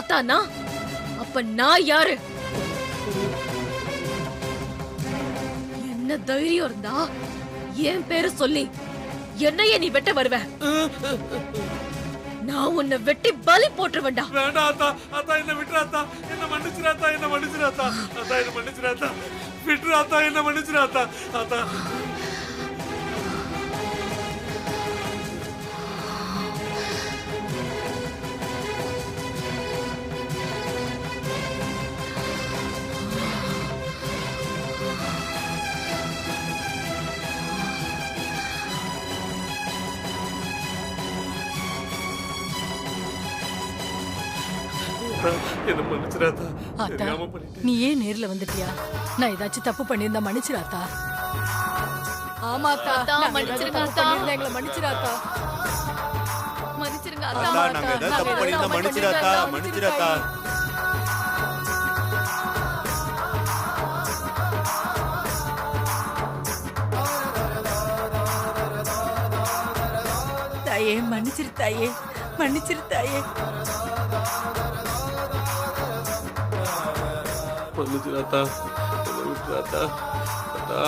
ஆத்தானா அப்ப நான் யாரு? என்ன தைரியம் இருந்தா என் பேரு சொல்லி என்னையே நீ வெட்ட வருவ? நான் உன்னை வெட்டி பலி போட்டுருவேன்டா. வேண்டாம் ஆத்தா, ஆத்தா என்ன விட்டுறாத்தா, என்ன மன்னிச்சிராத்தா, என்ன மன்னிச்சிராத்தா, ஆத்தா என்ன மன்னிச்சிராத்தா, விட்டுறாத்தா, என்ன மன்னிச்சிராத்தா, ஆத்தா. என்ன மன்னிச்சிராத்தா, தெரியாம பண்ணிட்டேன். நீ ஏன் நேர்ல வந்துட்டியா? நான் ஏதாச்சும் தப்பு பண்ணியிருந்தா மன்னிச்சிராத்தா. ஆமாத்தா, மன்னிச்சிருங்க அத்தா. எங்களை மன்னிச்சிராத்தா. மன்னிச்சிருங்க அத்தா, அத்தா. நாங்க ஏதாவது தப்பு பண்ணியிருந்தா மன்னிச்சிராத்தா, மன்னிச்சிராத்தா. தாயே மன்னிச்சிரு தாயே, மன்னிச்சிரு தாயே. மன்னிச்சிராத்தா, என்ன விட்டுறாத்தா, ஆத்தா,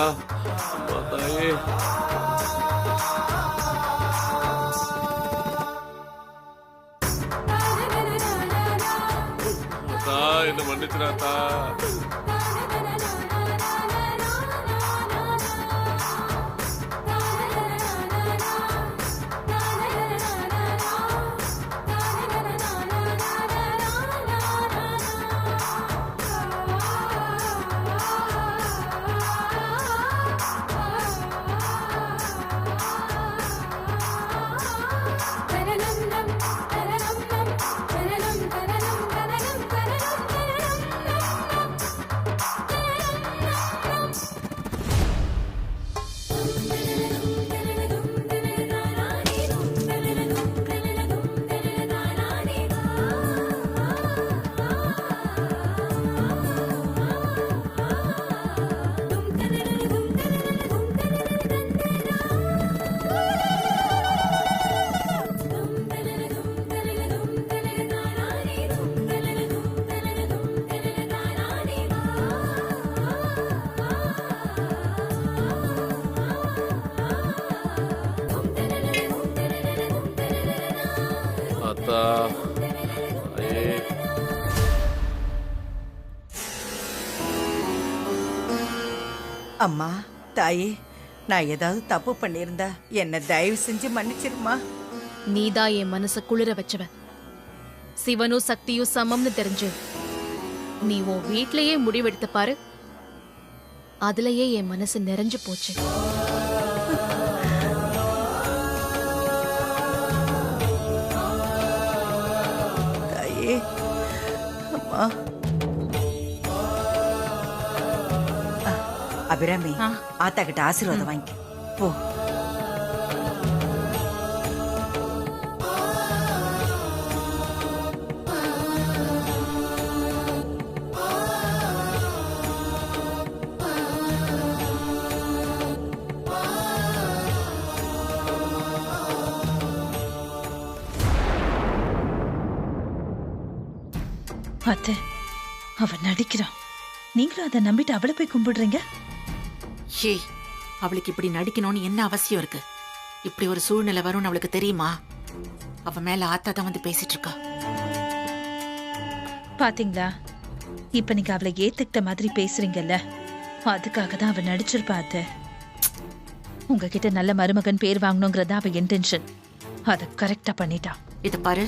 அம்மா தாயே. ஆத்தா என்ன மன்னிச்சிராத்தா. ஆத்தா, தாயே. அம்மா தாயே, நான் ஏதாவது தப்பு பண்ணியிருந்தா என்ன தயவு செஞ்சு மன்னிச்சிருமா. நீதான் என் மனச குளிர வச்சவன். சிவனும் சக்தியும் சமம்னு தெரிஞ்சு நீ உன் வீட்லயே முடிவெடுத்து பாரு, அதுலயே என் மனசு நிறைஞ்சு போச்சு. தாயே, அம்மா. அபிராமி, ஆத்தா கிட்ட ஆசீர்வாதம் வாங்கி போ. அத்தை, அவ நடிக்கிறான். நீங்களும் அதை நம்பிட்டு அவளை போய் கும்பிடுறீங்க? ஏய், அவளுக்கு இப்படி நடிக்கணும்னு என்ன அவசியம் இருக்கு? இப்படி ஒரு சூழ்நிலை வரும்னு அவளுக்கு தெரியுமா? அவ மேல ஆத்தா தான் வந்து பேசிட்டு இருக்கா. பாத்தீங்களா, இப்ப நீங்க அவளை ஏத்துக்கிட்ட மாதிரி பேசுறீங்கல்ல, அதுக்காக தான் அவ நடிச்சிருப்பா. அத்தை, உங்ககிட்ட நல்ல மருமகன் பேர் வாங்கணுங்கிறதா அவ இன்டென்ஷன். அதை கரெக்டா பண்ணிட்டா. இத பாரு,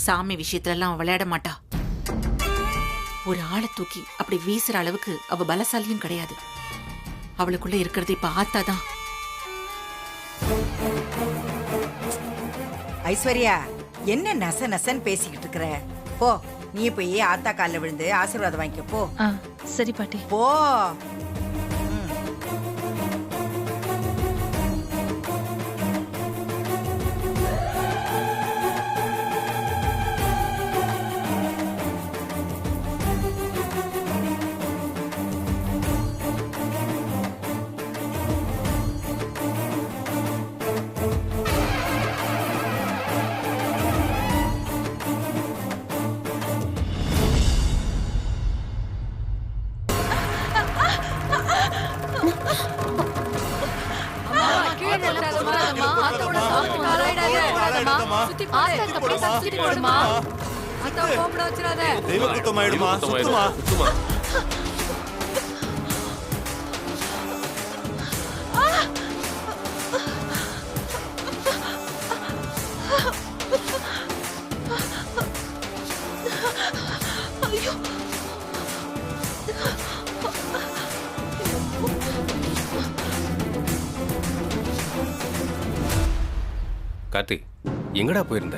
சாமி விஷயத்துல எல்லாம் அவ விளையாட மாட்டா. ஒரு ஆளை தூக்கி அப்படி வீசுற அளவுக்கு அவ பலசாலியும் கிடையாது. அவளுக்குள்ள இருக்கிறது இப்ப ஆத்தா தான். ஐஸ்வர்யா, என்ன நச நசன்னு பேசிக்கிட்டு இருக்கிற? போ, நீ போய் ஆத்தா காலில் விழுந்து ஆசீர்வாதம் வாங்கிக்க போ. சரி பாட்டி, போ. போடுமா ஆத்தாக்கு அப்படியே சுத்தி போடுமா. அத்தா கோபப்பட வச்சிடாத. தெய்வ குத்தம் ஆயிடுமா சுத்துமா கார்த்தி எங்கடா போயிருந்த?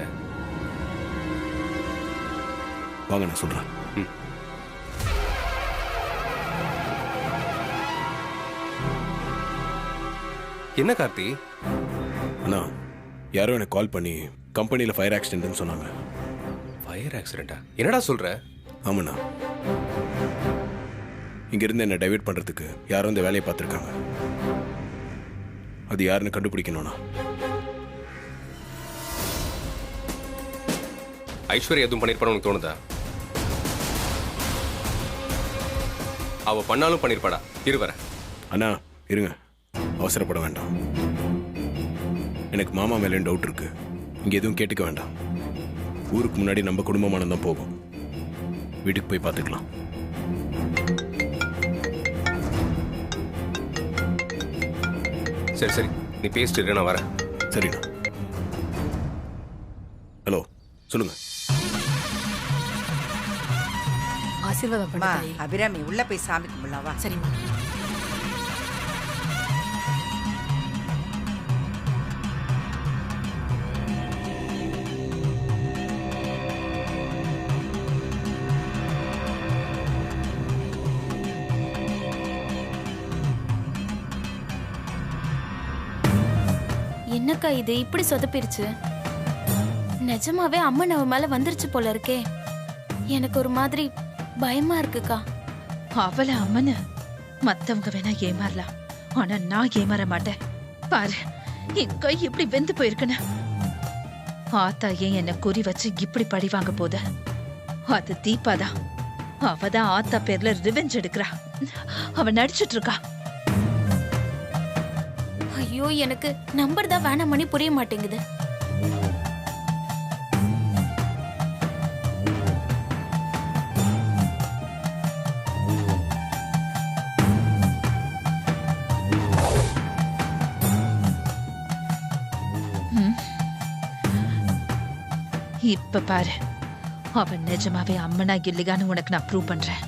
வாங்க நான் சொல்றேன். என்ன கார்த்தி? அண்ணா யாரோ எனக்கு கால் பண்ணி கம்பெனியில் ஃபயர் ஆக்சிடென்ட்னு சொன்னாங்க. ஃபயர் ஆக்சிடென்டா? என்னடா சொல்ற? ஆமாண்ணா, இங்கிருந்து என்னை டைவர்ட் பண்ணுறதுக்கு யாரும் இந்த வேலையை பார்த்துருக்காங்க. அது யாருன்னு கண்டுபிடிக்கணும்ண்ணா. ஐஸ்வர்யா எதுவும் பண்ணிருப்பான்னு உனக்கு தோணுதா? அவ பண்ணாலும் பண்ணிருப்பாடா. இருவர அண்ணா இருங்க, அவசரப்பட வேண்டாம். எனக்கு மாமா மேலே டவுட் இருக்கு. இங்கே எதுவும் கேட்டுக்க வேண்டாம். ஊருக்கு முன்னாடி நம்ம குடும்பமானம் தான் போகும். வீட்டுக்கு போய் பார்த்துக்கலாம். சரி சரி, நீ பேசிட்டு இரு, நான் வரேன். சரிண்ணா. ஹலோ, சொல்லுங்க. ஆசீர்வாதம் அம்மா, பண்ணி அபிராமி உள்ள போய் சாமி கும்பிடலாம் வா. சரிம்மா. என்னக்கா இது இப்படி சொதப்பிருச்சு? நிஜமாவே அம்மன் அவ மேல வந்துருச்சு போல இருக்கே. எனக்கு ஒரு மாதிரி பயமா இருக்குக்கா. அவளை அம்மனு மத்தவங்க வேணா ஏமாறலாம், ஆனா நான் ஏமாற மாட்டேன். பாரு, என் கை இப்படி வெந்து போயிருக்குன்னு. ஆத்தா ஏன் என்ன குறி வச்சு இப்படி பழி வாங்க போத? அது தீபாதான். அவதான் ஆத்தா பேர்ல ரிவெஞ்ச் எடுக்கிறா. அவ நடிச்சிட்டு இருக்கா. ஐயோ, எனக்கு நம்பர் தான் வேணாமணி புரிய மாட்டேங்குது. இப்ப பாரு, அவன் நிஜமாவே அம்மனா இல்லையான்னு உனக்கு நான் ப்ரூவ் பண்றேன்.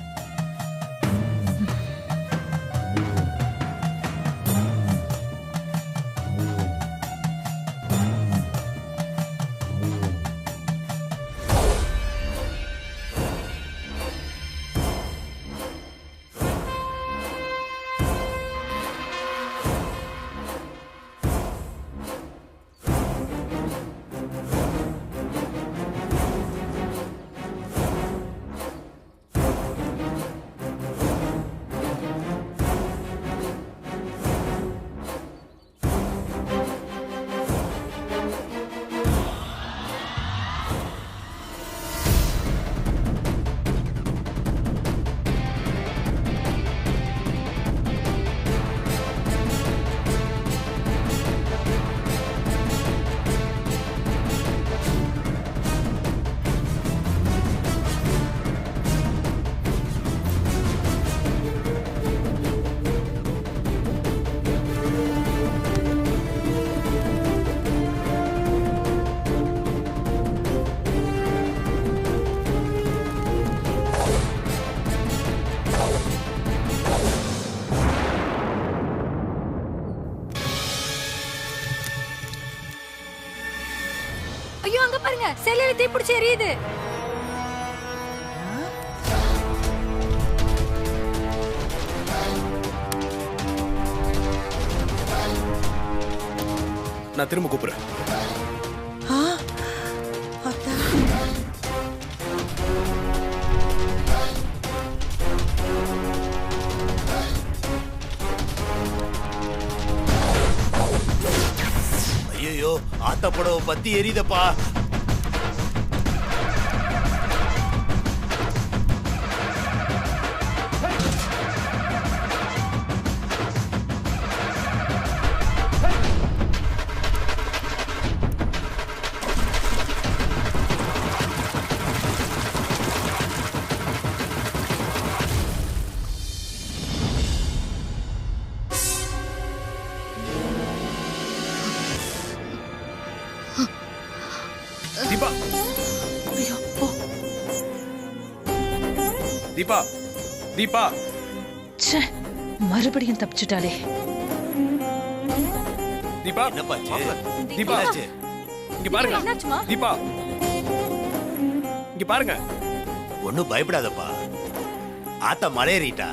ஐயோ, அங்க பாருங்க, செல்லில தீ பிடிச்சி எரியுது. நான் திரும்ப கூப்பிடுறேன். ஐயோ, ஆத்த புடவை பத்தி எரியுதப்பா. தீபா தீபா ச்சே, மறுபடியும் தப்பிச்சுட்டாளே. தீபா என்னப்பாச்சு? தீபா என்னாச்சு? இங்க பாருங்க என்னாச்சுமா? தீபா இங்க பாருங்க. ஒண்ணும் பயப்படாதப்பா. ஆத்தா மலையேறிட்டா.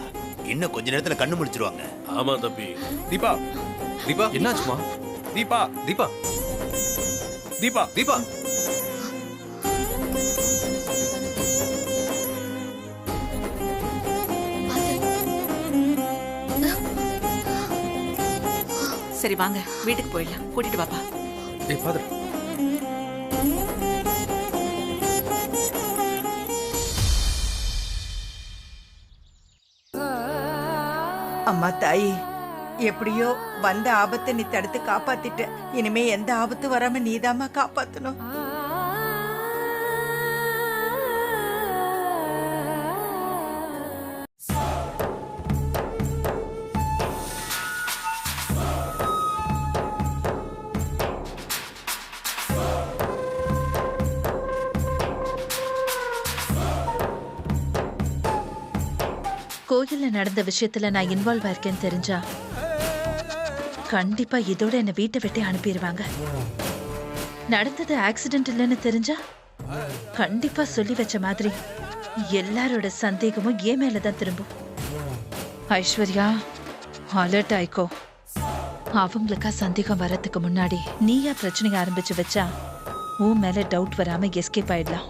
இன்னும் கொஞ்ச நேரத்துல கண்ணு முடிச்சிருவாங்க. ஆமா தம்பி. தீபா தீபா என்னாச்சுமா? தீபா தீபா தீபா தீபா சரி வாங்க வீட்டுக்கு போயிடலாம். கூட்டிட்டு வாப்பா. ஏய் ஃபாதர் அம்மா தாயி, எப்படியோ வந்த ஆபத்தை நீ தடுத்து காப்பாத்திட்ட. இனிமே எந்த ஆபத்து வராம நீதாம்மா காப்பாத்தணும். கோயில்ல நடந்த விஷயத்துல நான் இன்வால்வ் ஆயிருக்கேன்னு தெரிஞ்சா கண்டிப்பா இதோட என்ன வீட்டை விட்டு அனுப்பிடுவாங்க. நடந்தது ஆக்சிடென்ட் இல்லைன்னு தெரிஞ்சா கண்டிப்பா சொல்லி வச்ச மாதிரி எல்லாரோட சந்தேகமும் ஏன் மேலதான் திரும்பும். ஐஸ்வர்யா, அலர்ட் ஆயிக்கோ. அவங்களுக்கா சந்தேகம் வர்றதுக்கு முன்னாடி நீயா பிரச்சனையை ஆரம்பிச்சு வச்சா உன் மேல டவுட் வராம எஸ்கேப் ஆயிடலாம்.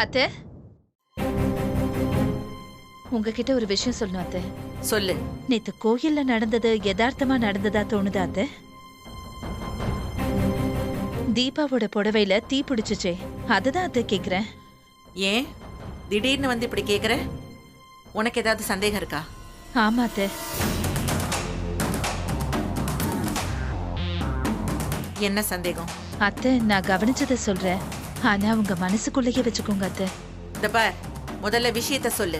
அத்தை, உங்ககிட்ட ஒரு விஷயம் சொல்லணும் அத்தை. சொல்லு. நேத்து கோயில்ல நடந்தது யதார்த்தமா நடந்ததா தோணுதா அத்தை? தீபாவோட புடவையில தீ பிடிச்சுச்சே, அதுதான் அத்தை கேக்குறேன். ஏன் திடீர்னு வந்து இப்படி கேக்குற? உனக்கு ஏதாவது சந்தேகம் இருக்கா? ஆமா அத்தை. என்ன சந்தேகம்? அத்தை, நான் கவனிச்சதை சொல்றேன். ஆனா உங்க மனசுக்குள்ளேயே வச்சுக்கோங்க அத்தை. இந்த பார், முதல்ல விஷயத்த சொல்லு.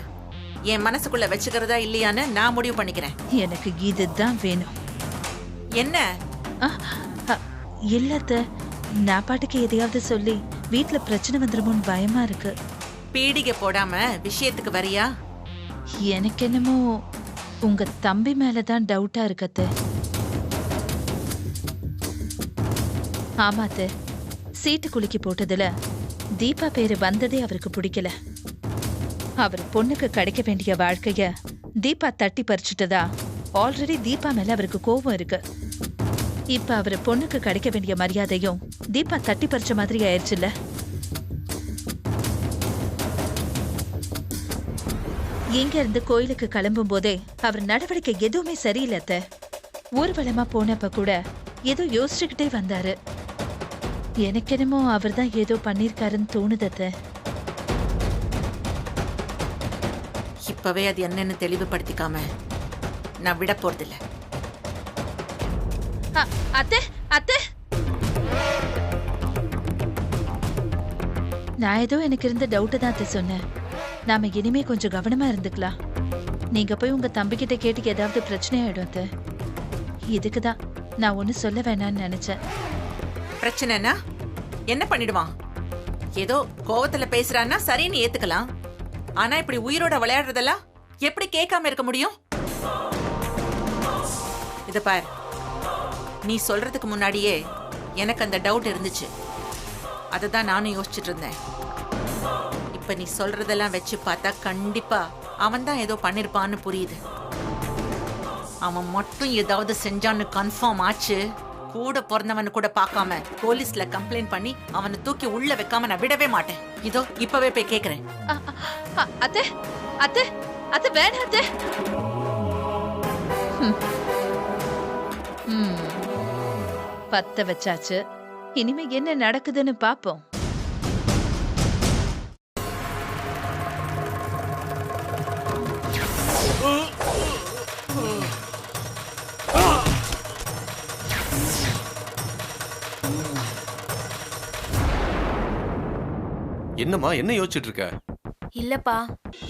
என் மனசுக்குள்ள வச்சுக்கிறதா இல்லையான்னு நான் முடிவு பண்ணிக்கிறேன். எனக்கு இதுதான் வேணும். என்ன? இல்ல அத்தை, நான் பாட்டுக்கு எதையாவது சொல்லி வீட்டுல பிரச்சனை வந்துருமோன்னு பயமா இருக்கு. பீடிகை போடாம விஷயத்துக்கு வரியா? எனக்கு என்னமோ உங்க தம்பி மேலதான் டவுட்டா இருக்கு அத்தை. ஆமா அத்தை, சீட்டு குலுக்கி போட்டதுல தீபா பேரு வந்ததே அவருக்கு பிடிக்கல. அவர் பொண்ணுக்கு கிடைக்க வேண்டிய வாழ்க்கைய தீபா தட்டி பறிச்சுட்டதா ஆல்ரெடி தீபா மேல அவருக்கு கோபம் இருக்கு. இப்ப அவர் பொண்ணுக்கு கிடைக்க வேண்டிய மரியாதையும் தீபா தட்டி பறிச்ச மாதிரி ஆயிடுச்சுல்ல. இங்க இருந்து கோயிலுக்கு கிளம்பும் போதே அவர் நடவடிக்கை எதுவுமே சரியில்லை அத்தை. ஊர்வலமா போனப்ப கூட ஏதோ யோசிச்சுக்கிட்டே வந்தாரு. எனக்கு என்னமோ அவர் தான் ஏதோ பண்ணிருக்காருன்னு தோணுது அத்தை. இப்பவே அது என்னன்னு தெளிவுபடுத்திக்காம நான் விட போறதில்ல. அத்தை, அத்தை, நான் ஏதோ எனக்கு இருந்த டவுட் தான் அத்தை சொன்னேன். நாம இனிமே கொஞ்சம் கவனமா இருந்துக்கலாம். நீங்க போய் உங்க தம்பிக்கிட்ட கேட்டு ஏதாவது பிரச்சனை ஆயிடும் அத்தை. இதுக்குதான் நான் ஒண்ணு சொல்ல வேணாம்னு நினைச்சேன். பிரச்சனைனா என்ன பண்ணிடுவான்? ஏதோ கோவத்துல பேசுறான்னா சரின்னு ஏத்துக்கலாம். ஆனா இப்படி உயிரோட விளையாடுறதெல்லாம் எப்படி கேட்காம இருக்க முடியும்? இத பார், நீ சொல்றதுக்கு முன்னாடியே எனக்கு அந்த டவுட் இருந்துச்சு. அததான் நானும் யோசிச்சுட்டு இருந்தேன். இப்ப நீ சொல்றதெல்லாம் வச்சு பார்த்தா கண்டிப்பா அவன் தான் ஏதோ பண்ணிருப்பான்னு புரியுது. அவன் மட்டும் ஏதாவது செஞ்சான்னு கன்ஃபார்ம் ஆச்சு, கூட பிறந்தவனு கூட பார்க்காம போலீஸ்ல கம்ப்ளைண்ட் பண்ணி அவனை தூக்கி உள்ள வைக்காம நான் விடவே மாட்டேன். இதோ இப்பவே போய் கேக்குறேன். அத்தை, அத்தை, அத்தை வேணாம் அத்தை. பத்த வச்சாச்சு, இனிமே என்ன நடக்குதுன்னு பாப்போம். என்னம்மா என்ன யோசிச்சுட்டு இருக்க? இல்லப்பா,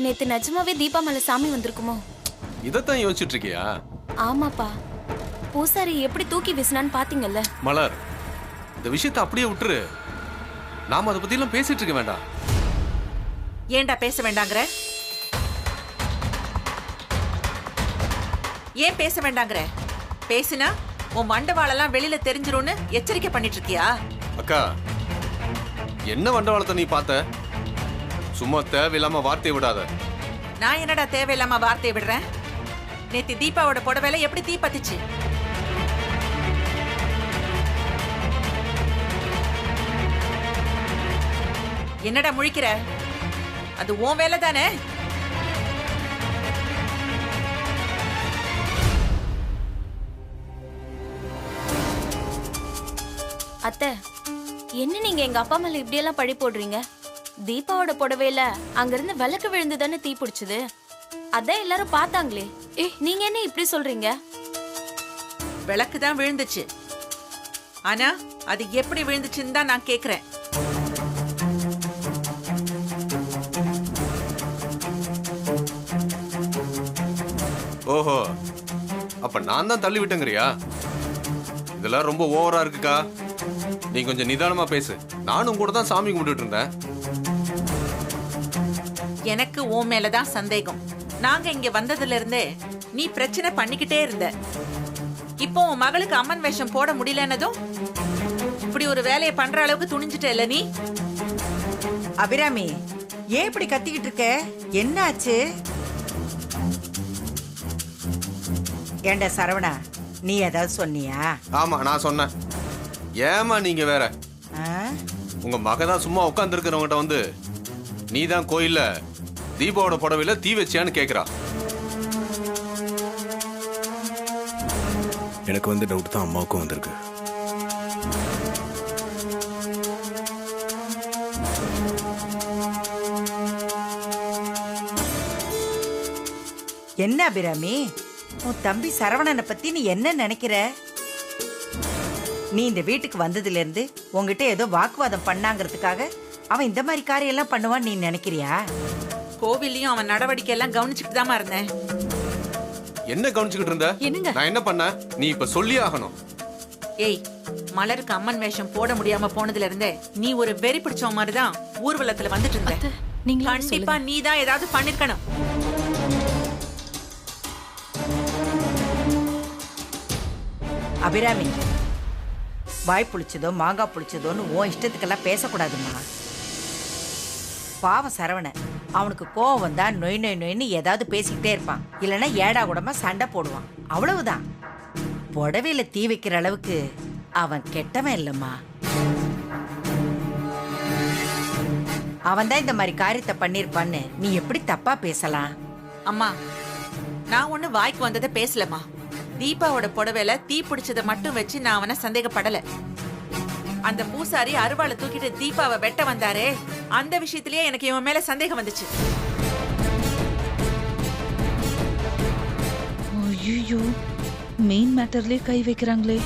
நேத்து நிஜமாவே தீபா மேல சாமி வந்திருக்குமோ? இதத்தான் யோசிச்சுட்டு இருக்கியா? ஆமாப்பா, பூசாரி எப்படி தூக்கி வீசினான்னு பாத்தீங்கல்ல? மலர், இந்த விஷயத்தை அப்படியே விட்டுரு. நாம அதை பத்தி எல்லாம் பேசிட்டு இருக்க வேண்டாம். ஏன்டா பேச வேண்டாங்கிற? ஏன் பேச வேண்டாங்கிற? பேசினா உன் மண்டவாளெல்லாம் வெளியில தெரிஞ்சிரும்னு எச்சரிக்கை பண்ணிட்டு இருக்கியா? அக்கா, என்ன வண்டவாளத்தை நீ பார்த்த? சும்மா தேவையில்லாம வார்த்தையை விடாத. நான் என்னடா தேவையில்லாம வார்த்தையை விடுறேன்? நேத்து தீபாவோட புடவைல எப்படி தீ பத்திச்சு? என்னடா முழிக்கிற? அது உன் வேலை தானே? அத்தை, என்ன நீங்க எங்க அப்பா மேல இப்படி எல்லாம் பழி போடுறீங்க? தீபாவோட புடவையில அங்கிருந்து விளக்கு விழுந்து தானே தீ பிடிச்சது. அதான் எல்லாரும் பார்த்தாங்களே. நீங்க என்ன இப்படி சொல்றீங்க? விளக்கு தான் விழுந்துச்சு. ஆனா அது எப்படி விழுந்துச்சுன்னு தான் நான் கேக்குறேன். ஓஹோ, அப்ப நான் தான் தள்ளி விட்டேங்கிறியா? இதெல்லாம் ரொம்ப ஓவரா இருக்குக்கா. நீ கொஞ்சம் நிதானமா பேசு. நானும் கூட தான் சாமி கும்பிட்டுட்டு இருந்தேன். எனக்கு உன் மேலதான் சந்தேகம். நாங்க இங்க வந்ததுல இருந்தே நீ பிரச்சனை பண்ணிக்கிட்டே இருந்த. இப்போ உன் மகளுக்கு அம்மன் வேஷம் போட முடியலன்னதும் இப்படி ஒரு வேலையை பண்ற அளவுக்கு துணிஞ்சிட்ட இல்ல நீ? அபிராமி, ஏன் இப்படி கத்திக்கிட்டு இருக்க? என்ன ஆச்சு? ஏண்டா சரவணா, நீ ஏதாவது சொன்னியா? ஆமா, நான் சொன்னேன். ஏமா நீங்க வேற? உங்க மக தான் சும்மா உட்கார்ந்து இருக்கிறவங்கிட்ட வந்து நீ தான் கோயில்ல தீபாவோட புடவையில தீ வச்சியான்னு கேக்குறா. எனக்கு வந்து டவுட் தான் அம்மாவுக்கும் வந்திருக்கு. என்ன அபிராமி, உன் தம்பி சரவணனை பத்தி நீ என்ன நினைக்கிற? நீ இந்த வீட்டுக்கு வந்ததுல இருந்து உங்ககிட்ட ஏதோ வாக்குவாதம் பண்ணாங்கிறதுக்காக அவன் இந்த மாதிரி காரியம் எல்லாம் பண்ணுவான்னு நீ நினைக்கிறியா? கோவில்லையும் அவன் நடவடிக்கை எல்லாம் கவனிச்சுட்டு தான் இருந்தேன். என்ன கவனிச்சுக்கிட்டு இருந்த? நான் என்ன பண்ண? நீ இப்ப சொல்லி ஆகணும். ஏய், மலருக்கு அம்மன் வேஷம் போட முடியாம போனதுல இருந்தே நீ ஒரு வெறி பிடிச்ச மாதிரிதான் ஊர்வலத்துல வந்துட்டு இருந்த. கண்டிப்பா நீ தான் ஏதாவது பண்ணிருக்கணும். அபிராமி, வாய் புளிச்சதோ மாங்காய் புளிச்சதோன்னு உன் இஷ்டத்துக்கெல்லாம் பேசக்கூடாதுமா. பாவம் சரவணன், அவனுக்கு கோவம் வந்தா நொய் நொய் நொய்னு ஏதாவது பேசிக்கிட்டே இருப்பான். இல்லைன்னா ஏடா கூடமா சண்டை போடுவான். அவ்வளவுதான். புடவையில தீ வைக்கிற அளவுக்கு அவன் கெட்டவன் இல்லம்மா. அவன் தான் இந்த மாதிரி காரியத்தை பண்ணிருப்பான்னு நீ எப்படி தப்பா பேசலாம்? அம்மா, நான் ஒண்ணு வாய்க்கு வந்ததை பேசலம்மா. தீபாவோட புடவையில தீ பிடிச்சதை மட்டும் வச்சு நான் அவனை சந்தேகப்படல. அந்த பூசாரி அருவாளை தூக்கிட்டு தீபாவை வெட்ட வந்தாரே, அந்த விஷயத்திலேயே எனக்கு இவன் மேல சந்தேகம் வந்துச்சு. ஐயோ, மெயின் மேட்டர்லயே கை வைக்கிறாங்களே.